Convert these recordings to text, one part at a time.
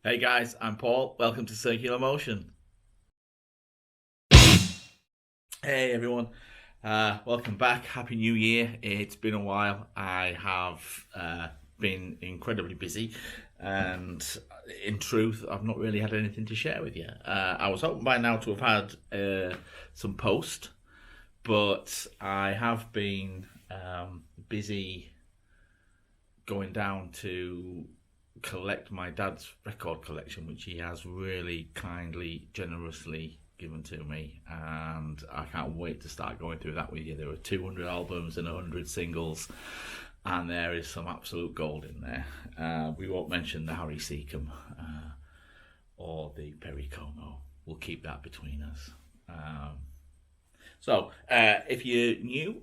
Hey guys, I'm Paul. Welcome to Circular Motion. Hey everyone, welcome back. Happy New Year. It's been a while. I have been incredibly busy, and in truth, I've not really had anything to share with you. I was hoping by now to have had some post, but I have been busy going down to collect my dad's record collection, which he has really kindly, generously given to me, and I can't wait to start going through that with you. There are 200 albums and 100 singles, and there is some absolute gold in there. We won't mention the Harry Seacombe or the Perry Como. We'll keep that between us. So, if you're new,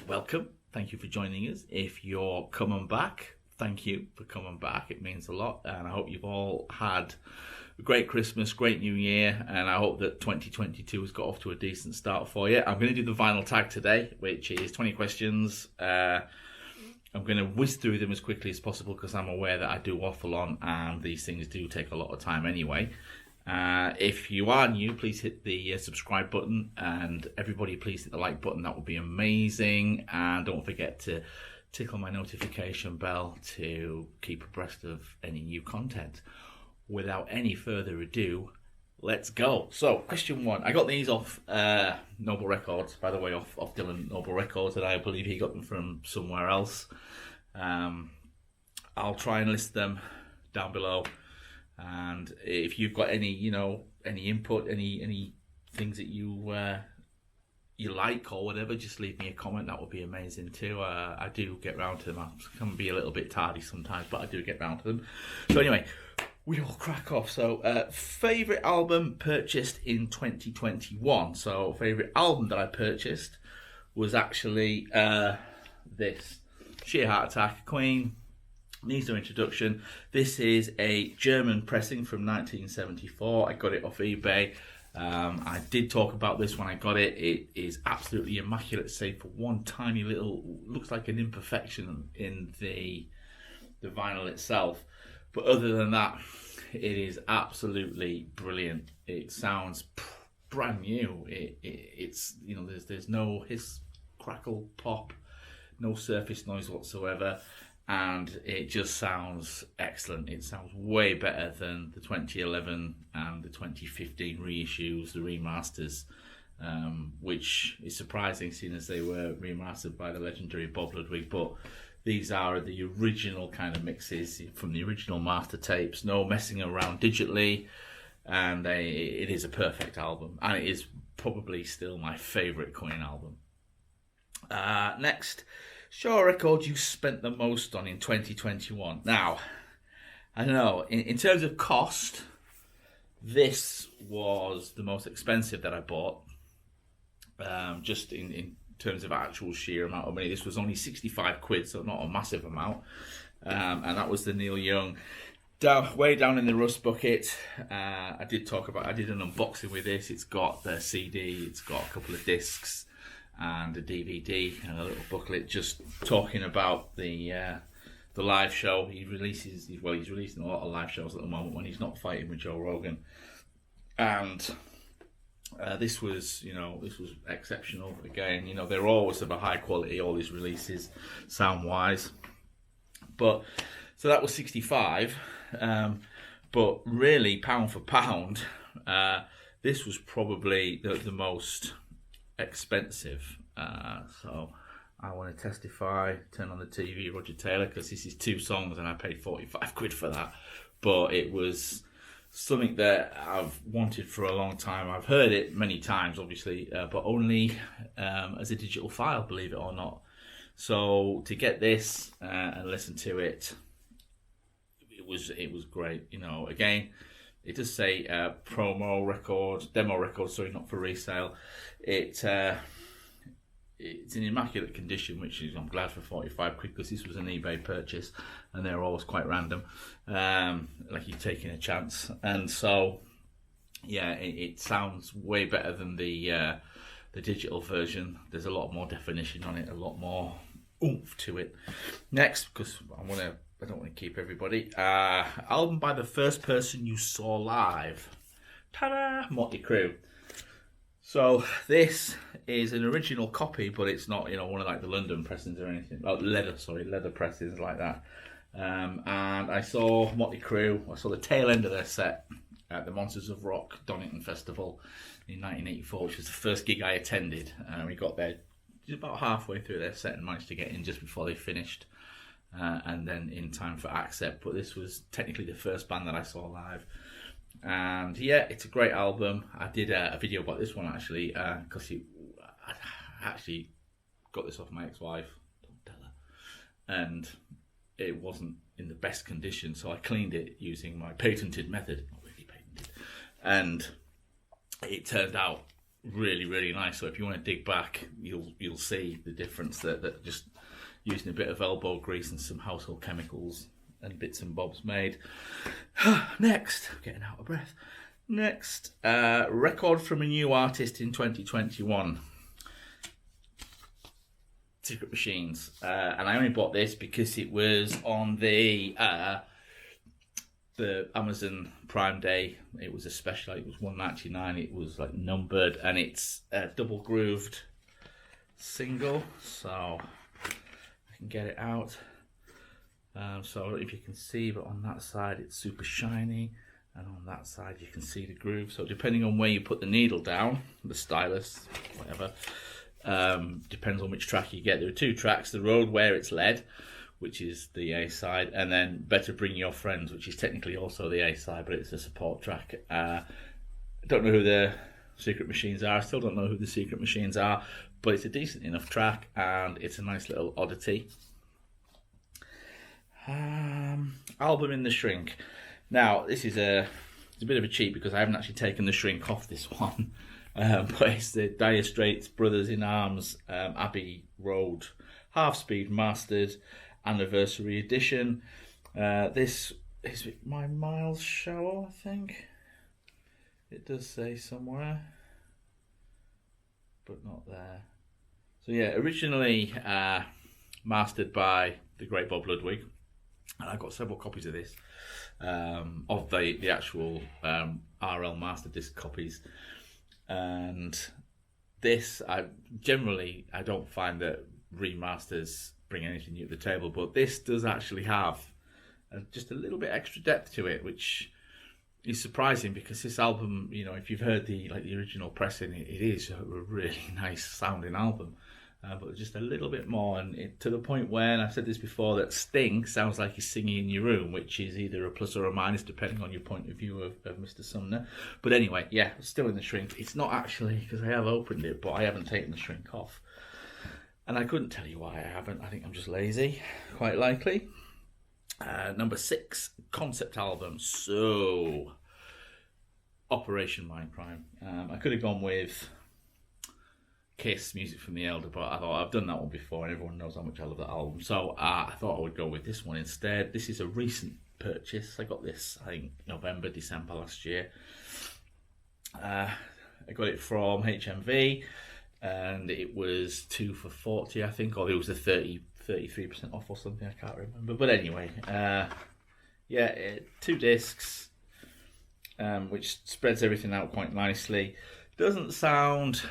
welcome. Thank you for joining us. If you're coming back, thank you for coming back. It means a lot, and I hope you've all had a great Christmas, great New Year, and I hope that 2022 has got off to a decent start for you. I'm going to do the vinyl tag today, which is 20 questions. I'm going to whiz through them as quickly as possible because I'm aware that I do waffle on, and these things do take a lot of time anyway. If you are new, please hit the subscribe button, and everybody please hit the like button. That would be amazing, and don't forget to tickle my notification bell to keep abreast of any new content. Without any further ado, let's go. So, question one. I got these off Noble Records, by the way, off Dylan Noble Records, and I believe he got them from somewhere else. I'll try and list them down below. And if you've got any, any input, any things that you like or whatever, just leave me a comment. That would be amazing too. I do get round to them. I can be a little bit tardy sometimes, but I do get round to them. So anyway, we all crack off. So favourite album purchased in 2021. So favourite album that I purchased was actually this, Sheer Heart Attack, Queen. Needs no introduction. This is a German pressing from 1974. I got it off eBay. I did talk about this when I got it. It is absolutely immaculate, save for one tiny little, looks like an imperfection in the vinyl itself. But other than that, it is absolutely brilliant. It sounds brand new. It's there's no hiss, crackle, pop, no surface noise whatsoever. And it just sounds excellent. It sounds way better than the 2011 and the 2015 reissues, the remasters, which is surprising seeing as they were remastered by the legendary Bob Ludwig. But these are the original kind of mixes from the original master tapes, no messing around digitally, and it is a perfect album. And it is probably still my favourite Queen album. Next. Show a record you spent the most on in 2021. Now, I don't know, in terms of cost, this was the most expensive that I bought. Just in terms of actual sheer amount of money. This was only 65 quid, so not a massive amount. And that was the Neil Young. Way down in the rust bucket. I did an unboxing with this. It's got the CD, it's got a couple of discs, and a DVD and a little booklet just talking about the live show. He's releasing a lot of live shows at the moment when he's not fighting with Joe Rogan. And this was exceptional. Again, they're always of a high quality, all his releases, sound wise. But so that was 65. But really, pound for pound, this was probably the most expensive. So I want to testify, turn on the TV, Roger Taylor, because this is 2 songs and I paid 45 quid for that. But it was something that I've wanted for a long time. I've heard it many times, obviously, but only as a digital file, believe it or not. So to get this and listen to it, it was great. Again, it does say demo record, sorry, not for resale. It's in immaculate condition, which is, I'm glad, for 45 quid, because this was an eBay purchase and they're always quite random, like you're taking a chance. And so yeah, it sounds way better than the digital version. There's a lot more definition on it, a lot more oomph to it. Next, because I want to I don't want to keep everybody. Album by the first person you saw live. Ta-da! Motley Crew. So this is an original copy, but it's not, one of like the London pressings or anything. Oh, leather pressings like that. And I saw Motley Crew. I saw the tail end of their set at the Monsters of Rock Donington Festival in 1984, which was the first gig I attended. We got there just about halfway through their set and managed to get in just before they finished. And then in time for Accept, but this was technically the first band that I saw live, and yeah, it's a great album. I did a video about this one actually, because I actually got this off my ex-wife, don't tell her, and it wasn't in the best condition, so I cleaned it using my patented method, not really patented, and it turned out really, really nice. So if you want to dig back, you'll see the difference that just using a bit of elbow grease and some household chemicals and bits and bobs made. Next, I'm getting out of breath. Next, record from a new artist in 2021. Secret Machines. And I only bought this because it was on the Amazon Prime Day. It was a special, it was $1.99. It was like numbered, and it's a double grooved single. So can get it out. So I don't know if you can see, but on that side it's super shiny, and on that side you can see the groove. So depending on where you put the needle down, the stylus, whatever, depends on which track you get. There are two tracks: The Road Where It's Led, which is the A side, and then Better Bring Your Friends, which is technically also the A side, but it's a support track. I don't know who the Secret Machines are. I still don't know who the Secret Machines are, but it's a decent enough track, and it's a nice little oddity. Album in the shrink. Now, this is it's a bit of a cheat because I haven't actually taken the shrink off this one, but it's the Dire Straits Brothers in Arms Abbey Road Half Speed Mastered Anniversary Edition. This is my Miles show, I think. It does say somewhere, but not there. So yeah, originally mastered by the great Bob Ludwig, and I've got several copies of this, of the actual RL master disc copies. And this, I don't find that remasters bring anything new to the table, but this does actually have just a little bit extra depth to it, which is surprising because this album, if you've heard the original pressing, it is a really nice sounding album, but just a little bit more, and to the point where, and I've said this before, that Sting sounds like he's singing in your room, which is either a plus or a minus depending on your point of view of Mr. Sumner. But anyway, yeah, still in the shrink. It's not actually, because I have opened it, but I haven't taken the shrink off, and I couldn't tell you why I haven't. I think I'm just lazy, quite likely. Number 6, concept album. So, Operation Mindcrime. I could have gone with Kiss, Music from the Elder, but I thought I've done that one before and everyone knows how much I love that album. So I thought I would go with this one instead. This is a recent purchase. I got this, I think, November, December last year. I got it from HMV, and it was 2 for $40, I think, or it was a 33% off or something, I can't remember. But anyway, 2 discs, which spreads everything out quite nicely. Doesn't sound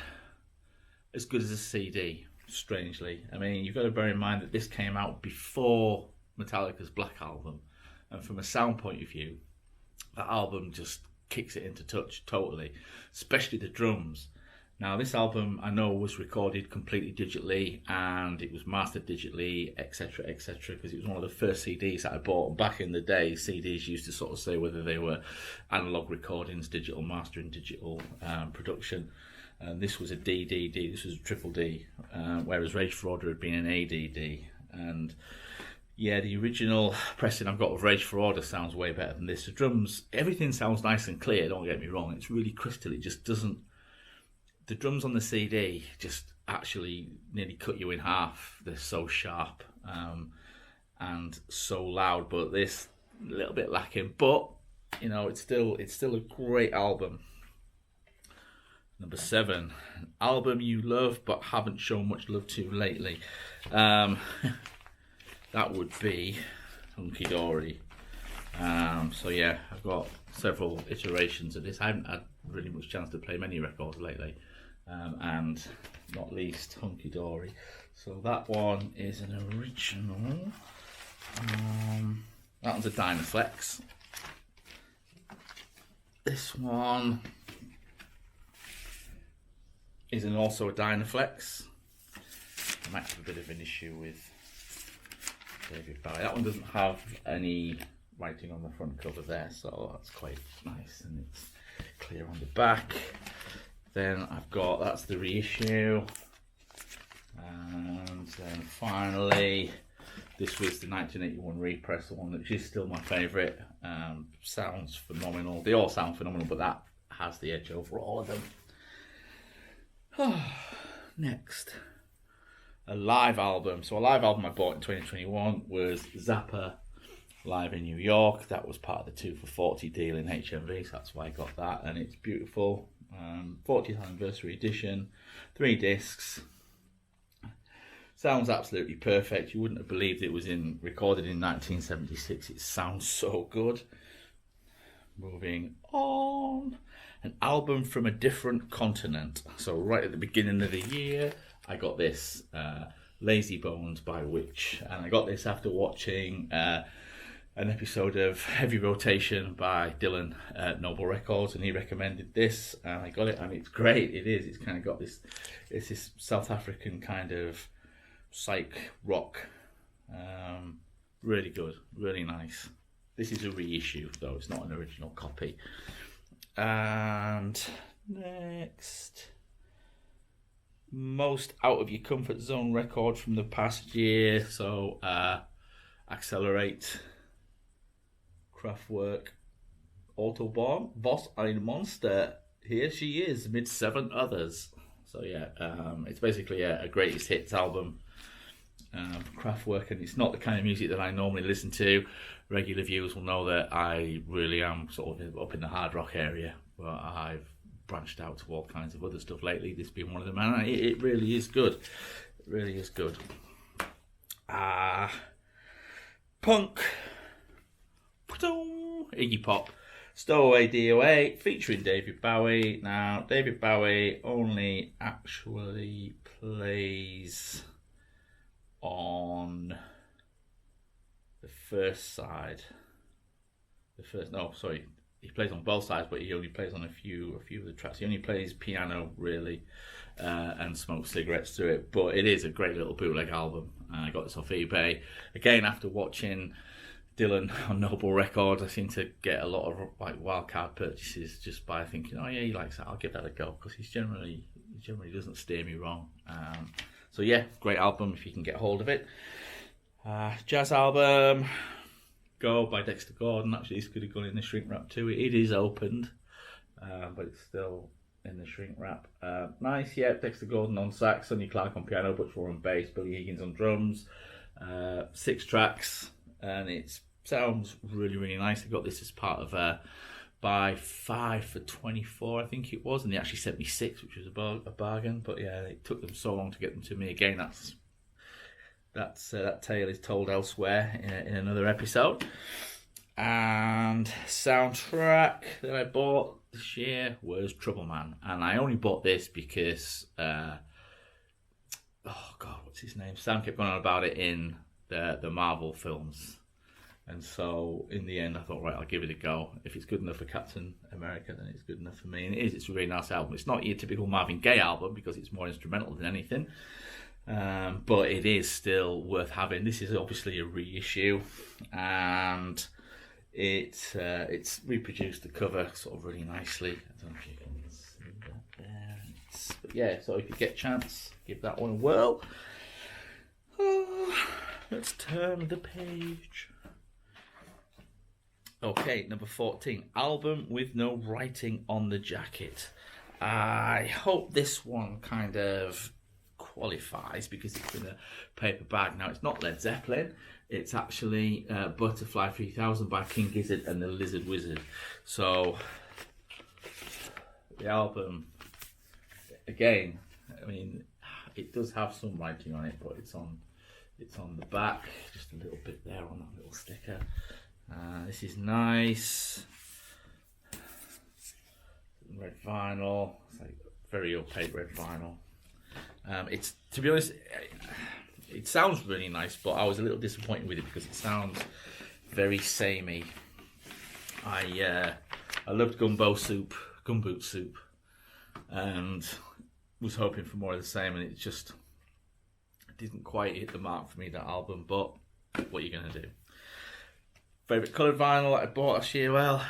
as good as a CD, strangely. I mean, you've got to bear in mind that this came out before Metallica's Black Album, and from a sound point of view, that album just kicks it into touch totally, especially the drums. Now, this album, I know, was recorded completely digitally, and it was mastered digitally, etc., etc., because it was one of the first CDs that I bought. Back in the day, CDs used to sort of say whether they were analog recordings, digital mastering, digital production. And this was a DDD, this was a triple D, whereas Rage for Order had been an ADD. And yeah, the original pressing I've got of Rage for Order sounds way better than this. The drums, everything sounds nice and clear, don't get me wrong. It's really crystal, it just doesn't. The drums on the CD just actually nearly cut you in half. They're so sharp and so loud, but this a little bit lacking. But it's still a great album. Number 7, an album you love but haven't shown much love to lately. That would be Hunky Dory. So yeah, I've got several iterations of this. I haven't had really much chance to play many records lately, and not least Hunky Dory. So that one is an original. That one's a Dynaflex. This one is also a Dynaflex. I might have a bit of an issue with David Bowie. That one doesn't have any writing on the front cover there, so that's quite nice, and it's clear on the back. Then I've got, that's the reissue, and then finally this was the 1981 repress, the one which is still my favourite. Sounds phenomenal. They all sound phenomenal, but that has the edge over all of them. Next, a live album. So a live album I bought in 2021 was Zappa Live in New York. That was part of the 2 for 40 deal in HMV, so that's why I got that, and it's beautiful. 40th anniversary edition, 3 discs. Sounds absolutely perfect. You wouldn't have believed it was recorded in 1976. It sounds so good. Moving on. An album from a different continent. So right at the beginning of the year, I got this, Lazy Bones by Witch, and I got this after watching an episode of Heavy Rotation by Dylan at Noble Records, and he recommended this, and I got it, and it's great. It is. It's kind of got this. It's this South African kind of psych rock. Really good. Really nice. This is a reissue, though. It's not an original copy. And next, most out of your comfort zone record from the past year. So Accelerate, Kraftwerk, Autobahn, Boss Ein Monster. Here she is, amid 7 others. So yeah, it's basically a greatest hits album. Kraftwerk, and it's not the kind of music that I normally listen to. Regular viewers will know that I really am sort of up in the hard rock area, but I've branched out to all kinds of other stuff lately, this being one of them, and it really is good. It really is good. Punk, Iggy Pop, Stowaway DOA, featuring David Bowie. Now, David Bowie only actually plays on the first side. He plays on both sides, but he only plays on a few of the tracks. He only plays piano, really, and smokes cigarettes through it. But it is a great little bootleg album. I got this off eBay. Again, after watching Dylan on Noble Records, I seem to get a lot of like wildcard purchases just by thinking, oh yeah, he likes that, I'll give that a go, because he generally doesn't steer me wrong. So yeah, great album if you can get hold of it. Jazz album, Go by Dexter Gordon. Actually, this could have gone in the shrink wrap too. It is opened, but it's still in the shrink wrap. Nice, yeah. Dexter Gordon on sax, Sonny Clark on piano, Butch Moore on bass, Billy Higgins on drums. 6 tracks, and it sounds really, really nice. I got this as part of buy 5 for 24, I think it was, and they actually sent me 6, which was a bargain. But yeah, it took them so long to get them to me. Again, that tale is told elsewhere in another episode. And soundtrack that I bought this year was Troubleman, and I only bought this because what's his name? Sam kept going on about it in the Marvel films, and so in the end I thought, right, I'll give it a go. If it's good enough for Captain America, then it's good enough for me. And it is. It's a really nice album. It's not your typical Marvin Gaye album because it's more instrumental than anything. But it is still worth having. This is obviously a reissue, and it's reproduced the cover sort of really nicely. I don't know if you can see that there. But yeah, so if you get a chance, give that one a whirl. Let's turn the page. Okay, number 14, album with no writing on the jacket. I hope this one kind of qualifies because it's in a paper bag. Now, it's not Led Zeppelin, it's actually Butterfly 3000 by King Gizzard and the Lizard Wizard. So the album, again, I mean, it does have some writing on it, but it's on It's on the back, just a little bit there on that little sticker. This is nice. Red vinyl. It's like very opaque red vinyl. It's, to be honest, it sounds really nice, but I was a little disappointed with it because it sounds very samey. I loved Gumboot Soup, and was hoping for more of the same, and it just didn't quite hit the mark for me, that album. But what are you gonna do? Favourite coloured vinyl that I bought last year? Well,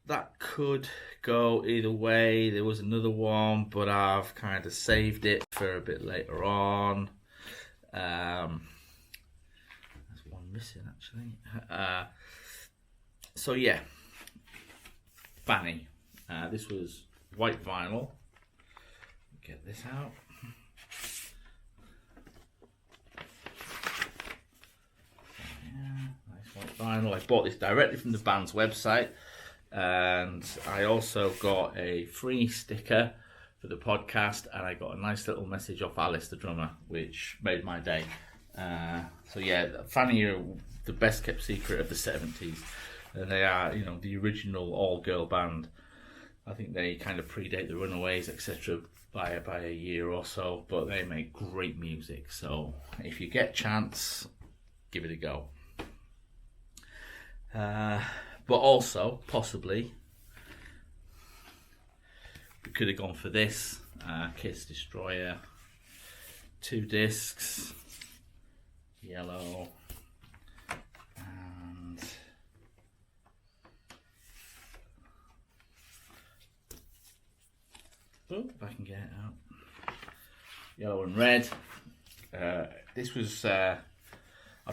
that could go either way. There was another one, but I've kind of saved it for a bit later on. There's one missing actually. So yeah, Fanny. This was white vinyl. Get this out. Yeah, nice white vinyl. I bought this directly from the band's website. And I also got a free sticker for the podcast, and I got a nice little message off Alice, the drummer, which made my day. So yeah, Fanny are the best kept secret of the 70s, and they are, you know, the original all-girl band. I think they kind of predate the Runaways, etc. by a year or so, but they make great music. So if you get a chance, give it a go. But also, possibly, we could have gone for this, Kiss Destroyer, 2 discs, yellow, and if I can get it out, yellow and red. This was, I'll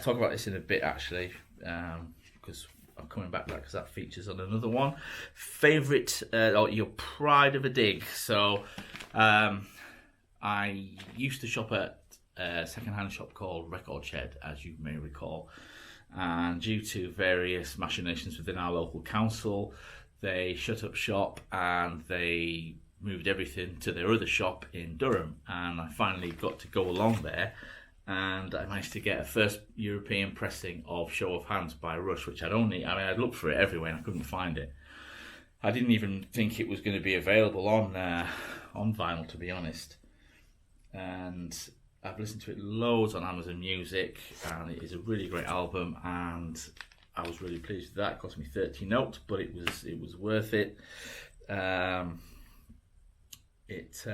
talk about this in a bit actually, because I'm coming back to that because that features on another one. Favourite, or your pride of a dig. So, I used to shop at a second-hand shop called Record Shed, as you may recall. And due to various machinations within our local council, they shut up shop and they moved everything to their other shop in Durham. And I finally got to go along there. And I managed to get a first European pressing of Show of Hands by Rush, which I'd looked for it everywhere and I couldn't find it. I didn't even think it was going to be available on vinyl, to be honest. And I've listened to it loads on Amazon Music, and it is a really great album, and I was really pleased with that. It cost me 30 notes, but it was worth it. It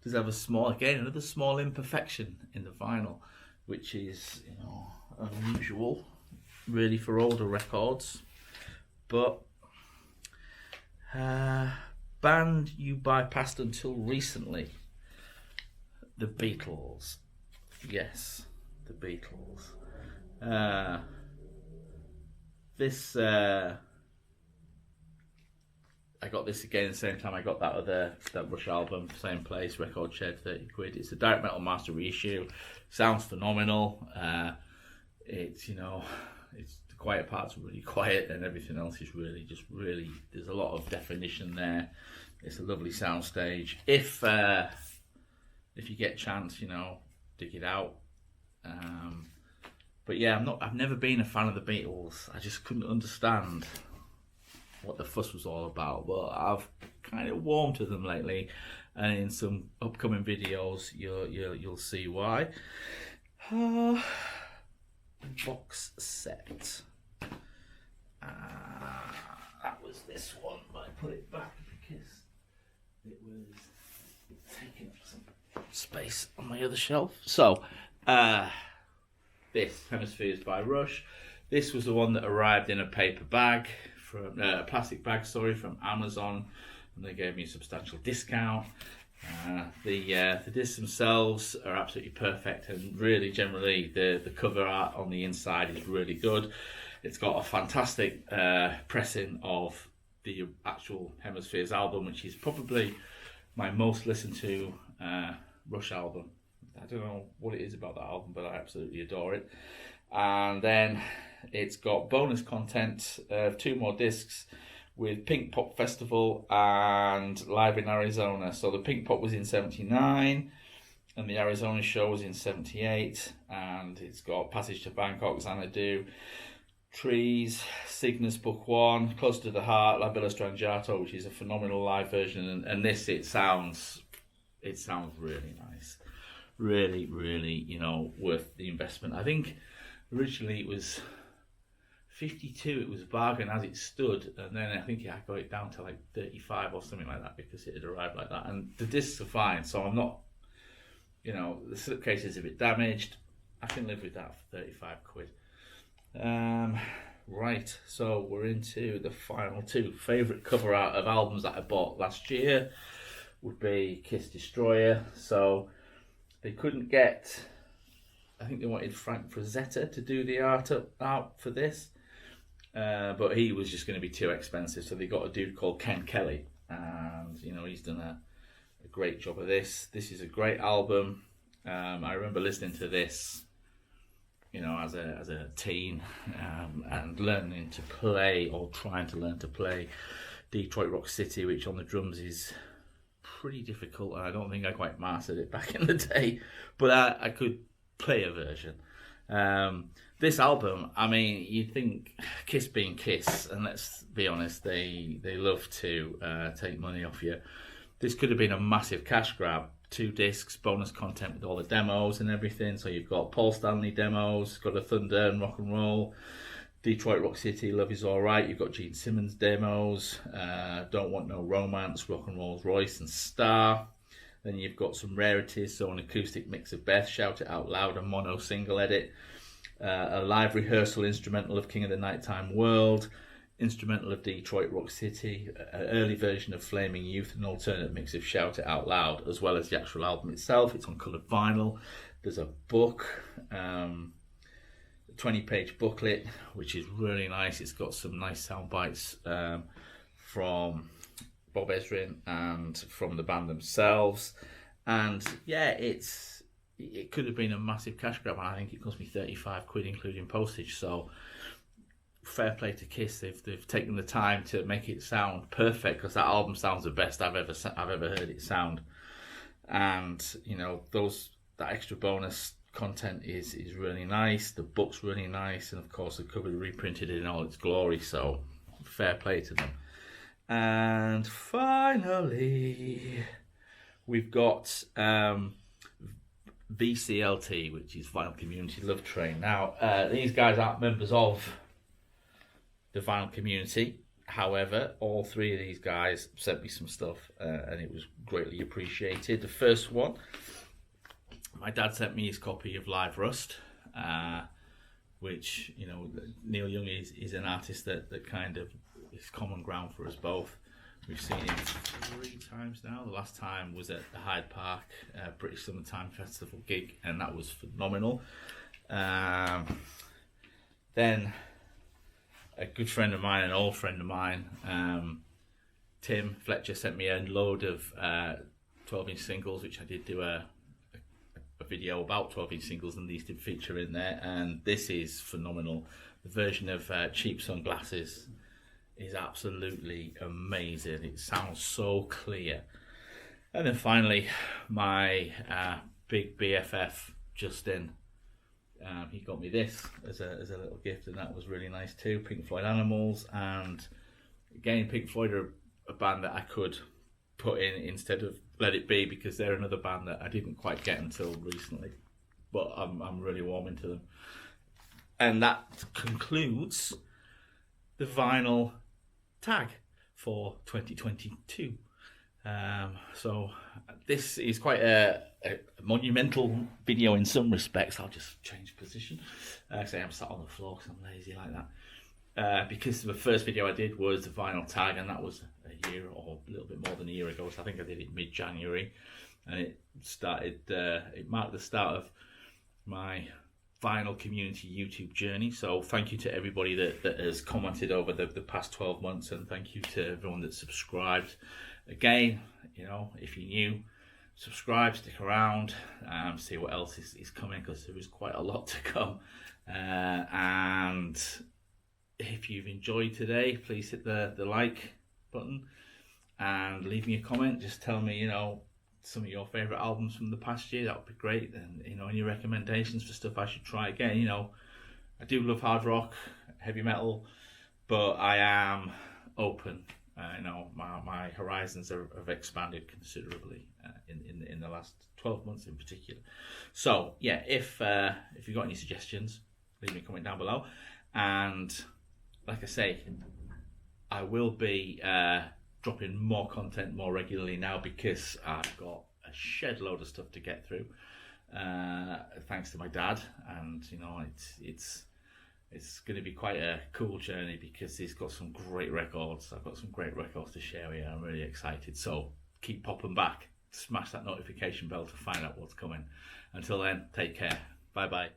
does have another small imperfection in the vinyl, which is, you know, unusual really for older records. But band you bypassed until recently, the Beatles. Yes, the Beatles. This I got this again the same time I got that Rush album, same place, Record Shed, 30 quid. It's a Direct Metal Master reissue. Sounds phenomenal. It's, you know, it's the quiet parts are really quiet and everything else is really there's a lot of definition there. It's a lovely soundstage. If you get a chance, you know, dig it out. But yeah, I've never been a fan of the Beatles. I just couldn't understand what the fuss was all about, but I've kind of warmed to them lately, and in some upcoming videos you'll see why. Box set. That was this one, but I put it back because it was taking up some space on my other shelf. So this Hemispheres by Rush. This was the one that arrived in a paper bag. From a plastic bag, from Amazon, and they gave me a substantial discount. The discs themselves are absolutely perfect, and really generally the cover art on the inside is really good. It's got a fantastic pressing of the actual Hemispheres album, which is probably my most listened to Rush album. I don't know what it is about that album, but I absolutely adore it. And then it's got bonus content of 2 more discs with Pink Pop Festival and Live in Arizona. So the Pink Pop was in 79, and the Arizona show was in '78, and it's got Passage to Bangkok, Xanadu, Trees, Cygnus Book 1, Close to the Heart, La Villa Strangiato, which is a phenomenal live version, and this, it sounds really nice. Really, really, worth the investment. I think originally it was 52, it was a bargain as it stood, and then I think I got it down to like 35 or something like that because it had arrived like that. And the discs are fine, so I'm not, the slipcase is a bit damaged. I can live with that for 35 quid. Right, so we're into the final two. Favourite cover art of albums that I bought last year would be Kiss Destroyer. So they couldn't get, I think they wanted Frank Frazetta to do the art for this, but he was just going to be too expensive, so they got a dude called Ken Kelly, and he's done a great job of this. This is a great album. I remember listening to this as a teen, and learning to play, or trying to learn to play, Detroit Rock City, which on the drums is pretty difficult, and I don't think I quite mastered it back in the day, but I could play a version. This album, I mean, you'd think, Kiss being Kiss, and let's be honest, they love to take money off you. This could have been a massive cash grab. 2 discs, bonus content with all the demos and everything. So you've got Paul Stanley demos, got a Thunder and Rock and Roll, Detroit Rock City, Love Is Alright. You've got Gene Simmons demos, Don't Want No Romance, Rock and Rolls Royce and Star. Then you've got some rarities, so an acoustic mix of Beth, Shout It Out Loud, a mono single edit, a live rehearsal instrumental of King of the Nighttime World, instrumental of Detroit Rock City, an early version of Flaming Youth, an alternate mix of Shout It Out Loud, as well as the actual album itself. It's on coloured vinyl. There's a book, a 20-page booklet, which is really nice. It's got some nice sound bites from Bob Ezrin and from the band themselves. And yeah, it could have been a massive cash grab, and I think it cost me 35 quid including postage. So fair play to Kiss. They've taken the time to make it sound perfect, because that album sounds the best I've ever heard it sound. And that extra bonus content is really nice. The book's really nice, and of course the cover reprinted in all its glory. So fair play to them. And finally, we've got VCLT, which is Vinyl Community Love Train. Now, these guys aren't members of the vinyl community. However, all 3 of these guys sent me some stuff, and it was greatly appreciated. The first one, my dad sent me his copy of Live Rust, which, Neil Young is an artist that kind of is common ground for us both. We've seen him 3 times now. The last time was at the Hyde Park British Summertime Festival gig, and that was phenomenal. Then a good friend of mine, an old friend of mine, Tim Fletcher, sent me a load of 12-inch singles, which I did do a video about 12-inch singles, and these did feature in there. And this is phenomenal. The version of Cheap Sunglasses is absolutely amazing. It sounds so clear. And then finally, my big BFF, Justin, he got me this as a little gift, and that was really nice too. Pink Floyd Animals. And again, Pink Floyd are a band that I could put in instead of Let It Be, because they're another band that I didn't quite get until recently, but I'm really warming to them. And that concludes the vinyl tag for 2022. So this is quite a monumental video in some respects. I'll just change position. Say I'm sat on the floor because I'm lazy like that. Because the first video I did was the vinyl tag, and that was a year or a little bit more than a year ago. So I think I did it mid-January, and it marked the start of my vinyl community YouTube journey. So thank you to everybody that has commented over the past 12 months, and thank you to everyone that subscribed. Again, if you're new, subscribe, stick around, see what else is coming, because there is quite a lot to come. And if you've enjoyed today, please hit the like button and leave me a comment. Just tell me, some of your favourite albums from the past year. That would be great. And any recommendations for stuff I should try again. I do love hard rock, heavy metal, but I am open. My horizons have expanded considerably in the last 12 months in particular. So yeah, if you've got any suggestions, leave me a comment down below. And like I say, I will be dropping more content more regularly now, because I've got a shed load of stuff to get through, thanks to my dad. And it's going to be quite a cool journey, because he's got some great records. I've got some great records to share with you. I'm really excited. So keep popping back. Smash that notification bell to find out what's coming. Until then, take care. Bye bye.